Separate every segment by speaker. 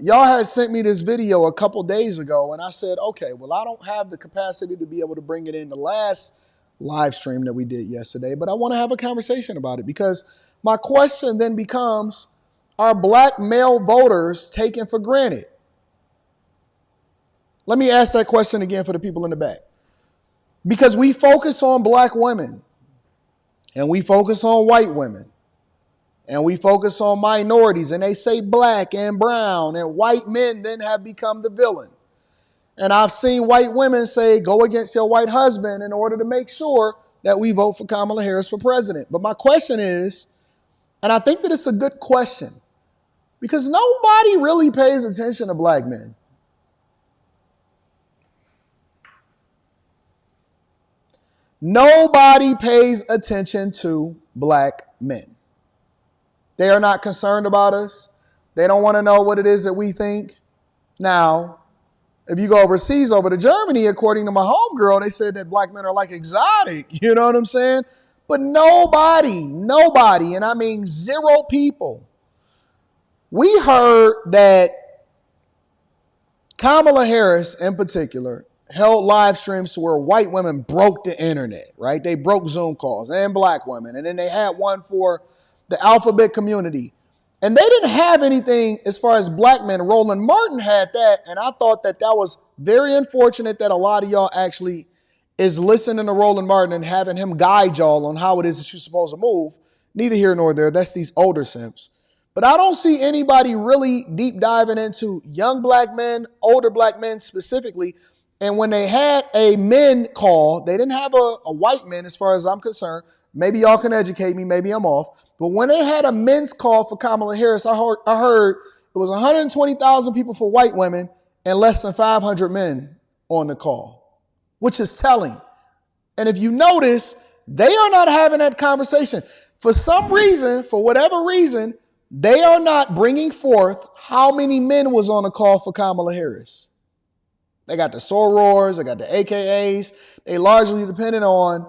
Speaker 1: Y'all had sent me this video a couple days ago, and I said, okay, well, I don't have the capacity to be able to bring it in the last live stream that we did yesterday, but I want to have a conversation about it because my question then becomes, are black male voters taken for granted? Let me ask that question again for the people in the back. Because we focus on black women, and we focus on white women, and we focus on minorities, and they say black and brown, and white men then have become the villain. And I've seen white women say, go against your white husband in order to make sure that we vote for Kamala Harris for president. But my question is, and I think that it's a good question, because nobody really pays attention to black men. Nobody pays attention to black men. They are not concerned about us. They don't want to know what it is that we think. Now, if you go overseas, over to Germany, according to my homegirl, they said that black men are like exotic. You know what I'm saying? But nobody, and I mean 0 people. We heard that Kamala Harris in particular held live streams to where white women broke the internet, right? They broke Zoom calls, and black women. And then they had one for the alphabet community. And they didn't have anything as far as black men. Roland Martin had that. And I thought that that was very unfortunate that a lot of y'all actually is listening to Roland Martin and having him guide y'all on how it is that you're supposed to move. Neither here nor there. That's these older simps. But I don't see anybody really deep diving into young black men, older black men specifically. And when they had a men call, they didn't have a white man as far as I'm concerned. Maybe y'all can educate me. Maybe I'm off. But when they had a men's call for Kamala Harris, I heard it was 120,000 people for white women and less than 500 men on the call, which is telling. And if you notice, they are not having that conversation. For some reason, for whatever reason, they are not bringing forth how many men was on the call for Kamala Harris. They got the sorors, they got the AKAs. They largely depended on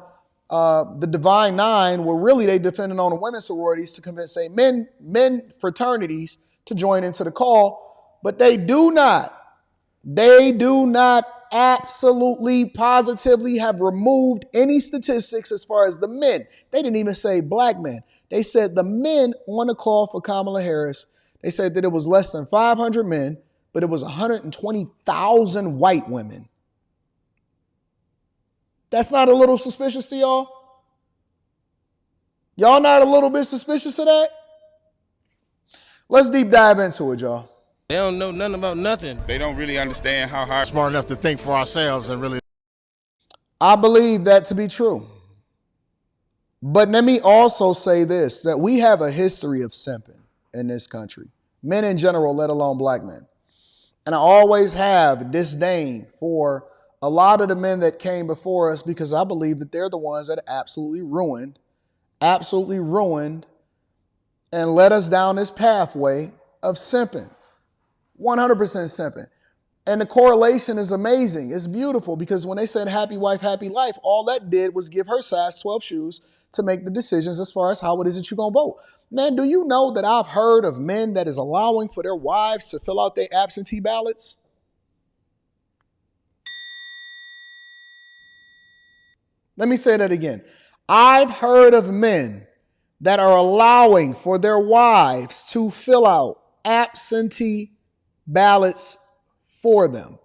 Speaker 1: the Divine Nine, where really they depended on the women's sororities to convince, say, men fraternities to join into the call. But they do not absolutely positively have removed any statistics as far as the men. They didn't even say black men. They said the men on the call for Kamala Harris, they said that it was less than 500 men, but it was 120,000 white women. That's not a little suspicious to y'all? Y'all not a little bit suspicious of that? Let's deep dive into it, y'all.
Speaker 2: They don't know nothing about nothing.
Speaker 3: They don't really understand how hard.
Speaker 4: Smart enough to think for ourselves and really.
Speaker 1: I believe that to be true. But let me also say this, that we have a history of simping in this country. Men in general, let alone black men. And I always have disdain for a lot of the men that came before us because I believe that they're the ones that absolutely ruined and led us down this pathway of simping. 100% simping. And the correlation is amazing. It's beautiful because when they said happy wife, happy life, all that did was give her size 12 shoes to make the decisions as far as how it is that you're going to vote. Man, do you know that I've heard of men that is allowing for their wives to fill out their absentee ballots? Let me say that again. I've heard of men that are allowing for their wives to fill out absentee ballots for them.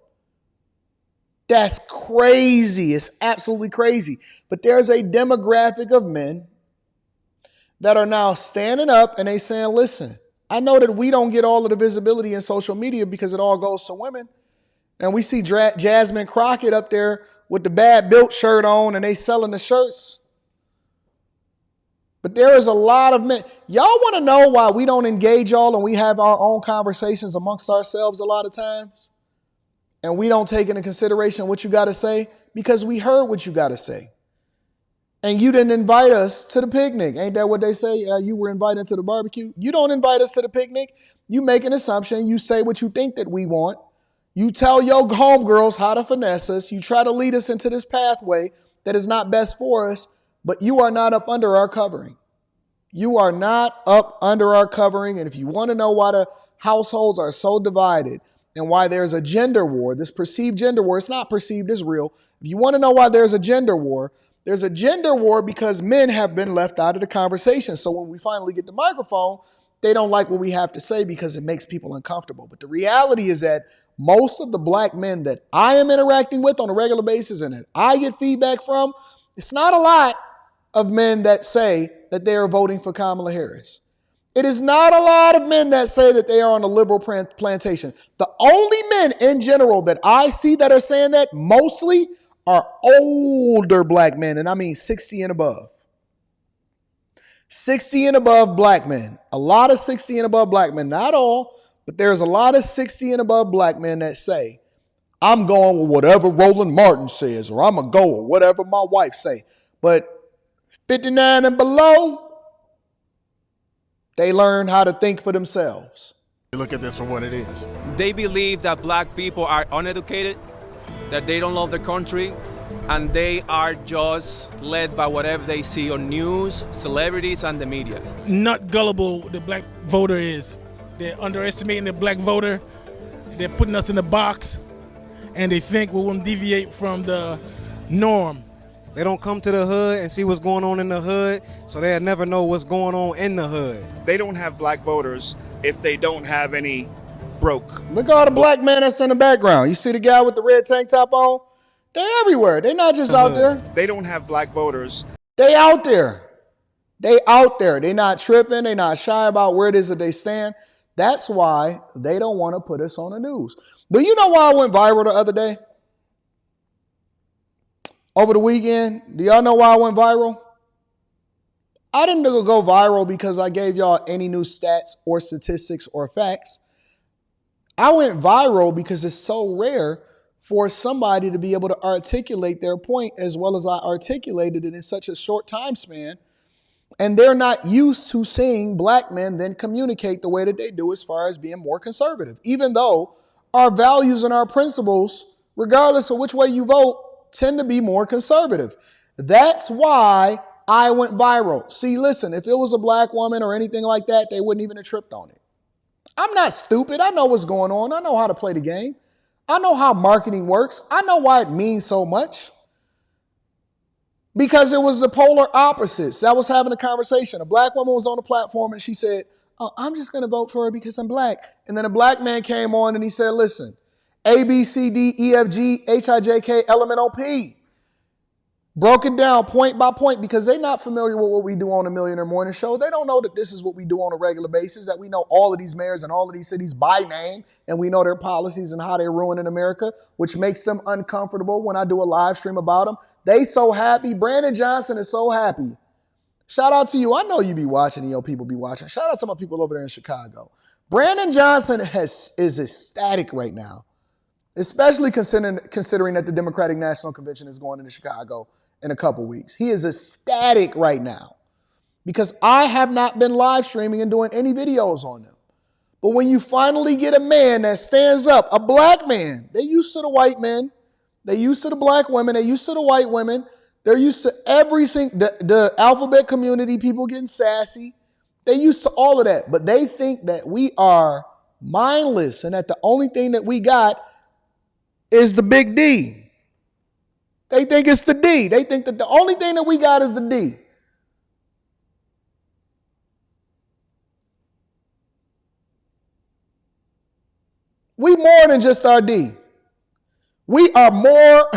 Speaker 1: That's crazy. It's absolutely crazy. But there's a demographic of men that are now standing up and they saying, listen, I know that we don't get all of the visibility in social media because it all goes to women. And we see Jasmine Crockett up there with the bad built shirt on and they selling the shirts. But there is a lot of men. Y'all want to know why we don't engage y'all and we have our own conversations amongst ourselves a lot of times? And we don't take into consideration what you got to say because we heard what you got to say. And you didn't invite us to the picnic. Ain't that what they say? You were invited to the barbecue. You don't invite us to the picnic. You make an assumption. You say what you think that we want. You tell your homegirls how to finesse us. You try to lead us into this pathway that is not best for us, but you are not up under our covering. You are not up under our covering. And if you want to know households are so divided and why there's a gender war, this perceived gender war. It's not perceived, it's real. If you want to know why there's a gender war, there's a gender war because men have been left out of the conversation. So when we finally get the microphone, they don't like what we have to say because it makes people uncomfortable. But the reality is that most of the black men that I am interacting with on a regular basis and that I get feedback from, it's not a lot of men that say that they are voting for Kamala Harris. It is not a lot of men that say that they are on a liberal plantation. The only men in general that I see that are saying that mostly are older black men, and I mean 60 and above. 60 and above black men. A lot of 60 and above black men. Not all, but there's a lot of 60 and above black men that say, I'm going with whatever Roland Martin says, or I'm going to go with whatever my wife say. But 59 and below, they learn how to think for themselves.
Speaker 4: Look at this for what it is.
Speaker 5: They believe that black people are uneducated, that they don't love their country, and they are just led by whatever they see on news, celebrities, and the media.
Speaker 2: Not gullible the black voter is. They're underestimating the black voter. They're putting us in a box, and they think we won't deviate from the norm.
Speaker 6: They don't come to the hood and see what's going on in the hood, so they'll never know what's going on in the hood.
Speaker 3: They don't have black voters if they don't have any broke.
Speaker 1: Look at all the black men that's in the background. You see the guy with the red tank top on? They're everywhere. They're not just out there.
Speaker 3: They don't have black voters.
Speaker 1: They out there. They out there. They not tripping. They not shy about where it is that they stand. That's why they don't want to put us on the news. Do you know why I went viral the other day? Over the weekend, do y'all know why I went viral? I didn't go viral because I gave y'all any new stats or statistics or facts. I went viral because it's so rare for somebody to be able to articulate their point as well as I articulated it in such a short time span. And they're not used to seeing black men then communicate the way that they do as far as being more conservative, even though our values and our principles, regardless of which way you vote, tend to be more conservative. That's why I went viral. See, listen, if it was a black woman or anything like that, they wouldn't even have tripped on it. I'm not stupid. I know what's going on. I know how to play the game. I know how marketing works. I know why it means so much. Because it was the polar opposites. That was having a conversation. A black woman was on the platform and she said, oh, I'm just going to vote for her because I'm black. And then a black man came on and he said, listen, A, B, C, D, E, F, G, H, I, J, K, L, M, N, O, P. Broke it down point by point because they're not familiar with what we do on the Millionaire Morning Show. They don't know that this is what we do on a regular basis, that we know all of these mayors and all of these cities by name, and we know their policies and how they're ruining America, which makes them uncomfortable when I do a live stream about them. They so happy. Brandon Johnson is so happy. Shout out to you. I know you be watching and your people be watching. Shout out to my people over there in Chicago. Brandon Johnson is ecstatic right now, especially considering that the Democratic National Convention is going into Chicago in a couple weeks. He is ecstatic right now because I have not been live streaming and doing any videos on them. But when you finally get a man that stands up, a black man, they used to the white men, they used to the black women, they used to the white women, they're used to every single, the alphabet community, people getting sassy. They used to all of that, but they think that we are mindless and that the only thing that we got is the big D. They think it's the D. They think that the only thing that we got is the D. We more than just our D. We are more.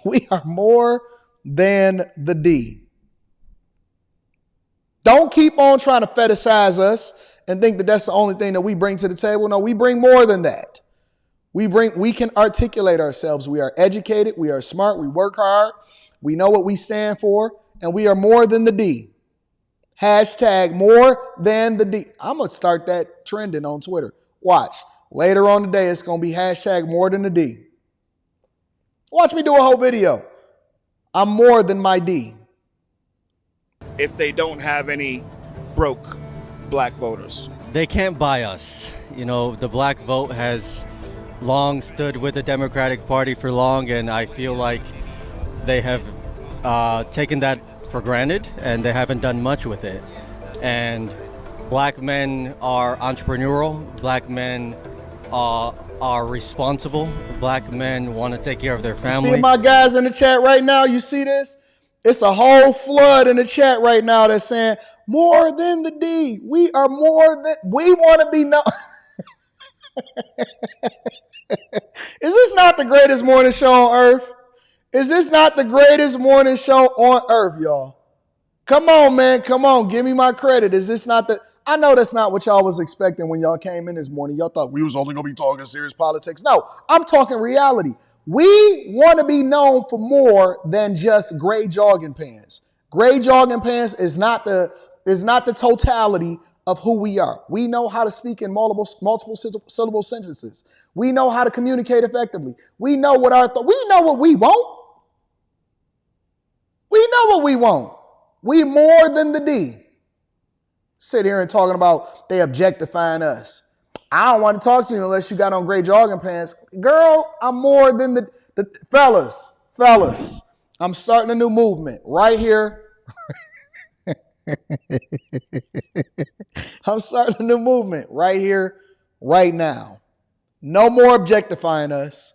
Speaker 1: We are more than the D. Don't keep on trying to fetishize us and think that that's the only thing that we bring to the table. No, we bring more than that. We can articulate ourselves. We are educated. We are smart. We work hard. We know what we stand for. And we are more than the D. Hashtag more than the D. I'm going to start that trending on Twitter. Watch. Later on today, it's going to be hashtag more than the D. Watch me do a whole video. I'm more than my D.
Speaker 3: If they don't have any broke black voters.
Speaker 7: They can't buy us. You know, the black vote has long stood with the Democratic Party for long, and I feel like they have taken that for granted, and they haven't done much with it. and black men are entrepreneurial, black men are responsible, black men want to take care of their family.
Speaker 1: See my guys in the chat right now, you see this? It's a whole flood in the chat right now that's saying, more than the D. We are more than, we want to be known. Is this not the greatest morning show on earth? Is this not the greatest morning show on earth, y'all? Come on, man. Come on. Give me my credit. Is this not the... I know that's not what y'all was expecting when y'all came in this morning. Y'all thought we was only going to be talking serious politics. No, I'm talking reality. We want to be known for more than just gray jogging pants. Gray jogging pants is not the totality of who we are. We know how to speak in multiple syllable sentences. We know how to communicate effectively. We know what we know what we want. We know what we want. We more than the D. Sit here and talking about they objectifying us. I don't want to talk to you unless you got on gray jogging pants. Girl, I'm more than the fellas. I'm starting a new movement right here. I'm starting a new movement right here, right now. No more objectifying us.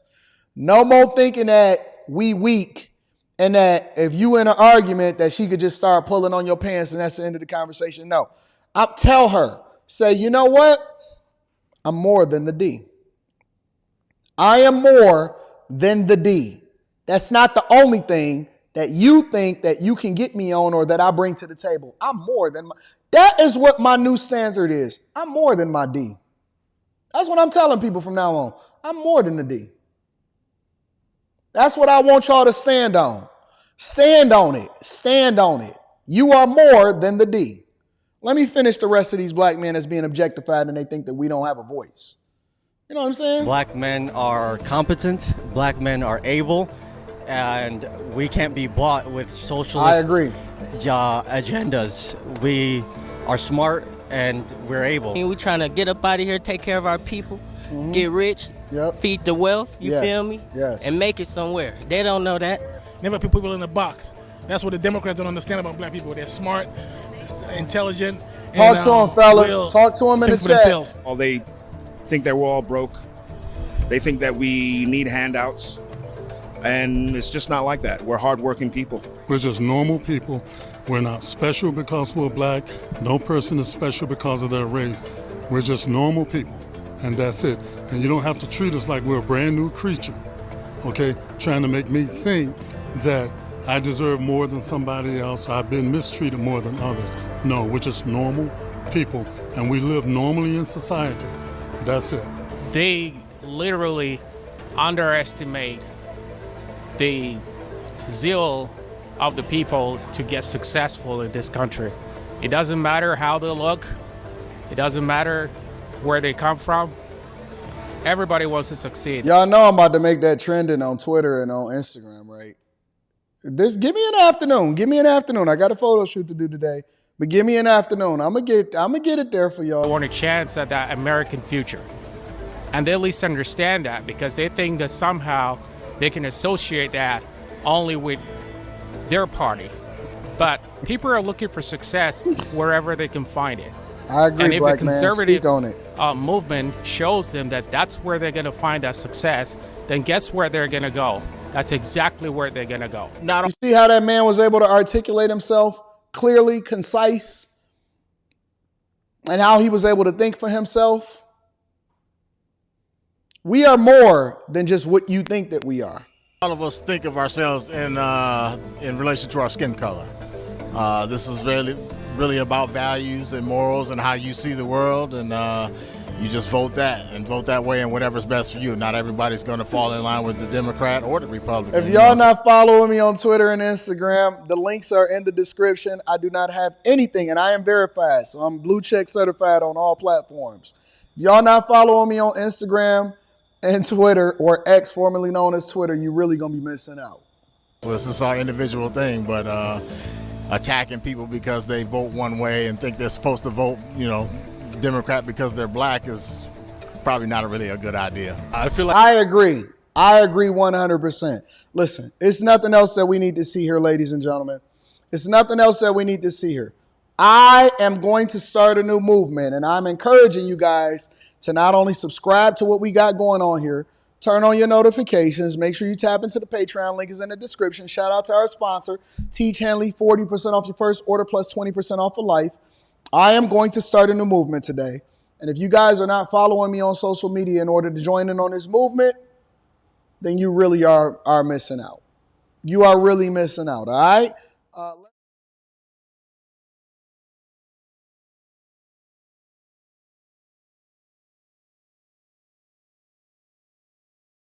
Speaker 1: No more thinking that we weak and that if you in an argument that she could just start pulling on your pants and that's the end of the conversation. No. I'll tell her, say, you know what? I'm more than the D. I am more than the D. That's not the only thing that you think that you can get me on or that I bring to the table. I'm more than that is what my new standard is. I'm more than my D. That's what I'm telling people from now on. I'm more than the D. That's what I want y'all to stand on. Stand on it. Stand on it. You are more than the D. Let me finish the rest of these black men as being objectified and they think that we don't have a voice. You know what I'm saying?
Speaker 7: Black men are competent, black men are able, and we can't be bought with socialist agendas. We are smart and we're able.
Speaker 8: We're trying to get up out of here, take care of our people, get rich, feed the wealth, you feel me?
Speaker 1: Yes.
Speaker 8: And make it somewhere. They don't know that.
Speaker 2: Never put people in a box. That's what the Democrats don't understand about black people. They're smart, intelligent.
Speaker 1: Talk to them, fellas. Talk to them in the chat.
Speaker 3: Well, they think that we're all broke. They think that we need handouts. And it's just not like that. We're hardworking people.
Speaker 9: We're just normal people. We're not special because we're black. No person is special because of their race. We're just normal people. And that's it. And you don't have to treat us like we're a brand new creature, okay? Trying to make me think that I deserve more than somebody else. I've been mistreated more than others. No, we're just normal people, and we live normally in society. That's it.
Speaker 10: They literally underestimate the zeal of the people to get successful in this country. It doesn't matter how they look. It doesn't matter where they come from. Everybody wants to succeed.
Speaker 1: Y'all know I'm about to make that trending on Twitter and on Instagram, right? Give me an afternoon. Give me an afternoon. I got a photo shoot to do today, but give me an afternoon. I'm gonna get it there for y'all.
Speaker 10: They want a chance at that American future. And they at least understand that because they think that somehow they can associate that only with their party. But people are looking for success wherever they can find it.
Speaker 1: I agree,
Speaker 10: and if
Speaker 1: black
Speaker 10: the
Speaker 1: man.
Speaker 10: conservative
Speaker 1: Speak on it.
Speaker 10: Movement shows them that that's where they're going to find that success, then guess where they're going to go? That's exactly where they're going to go.
Speaker 1: You see how that man was able to articulate himself clearly, concise, and how he was able to think for himself? We are more than just what you think that we are.
Speaker 4: All of us think of ourselves in relation to our skin color. This is really about values and morals and how you see the world, and you just vote that way and whatever's best for you. Not everybody's going to fall in line with the Democrat or the Republican.
Speaker 1: If y'all not following me on Twitter and Instagram, the links are in the description. I do not have anything, and I am verified, so I'm blue check certified on all platforms. If y'all not following me on Instagram and Twitter, or X, formerly known as Twitter, you really going to be missing out.
Speaker 4: So this is our individual thing, but attacking people because they vote one way and think they're supposed to vote, Democrat because they're black is probably not really a good idea.
Speaker 1: I agree. I agree 100%. Listen, it's nothing else that we need to see here, ladies and gentlemen. It's nothing else that we need to see here. I am going to start a new movement, and I'm encouraging you guys to not only subscribe to what we got going on here, turn on your notifications, make sure you tap into the Patreon, link is in the description. Shout out to our sponsor, Teach Hanley, 40% off your first order plus 20% off for life. I am going to start a new movement today. And if you guys are not following me on social media in order to join in on this movement, then you really are missing out. You are really missing out, all right?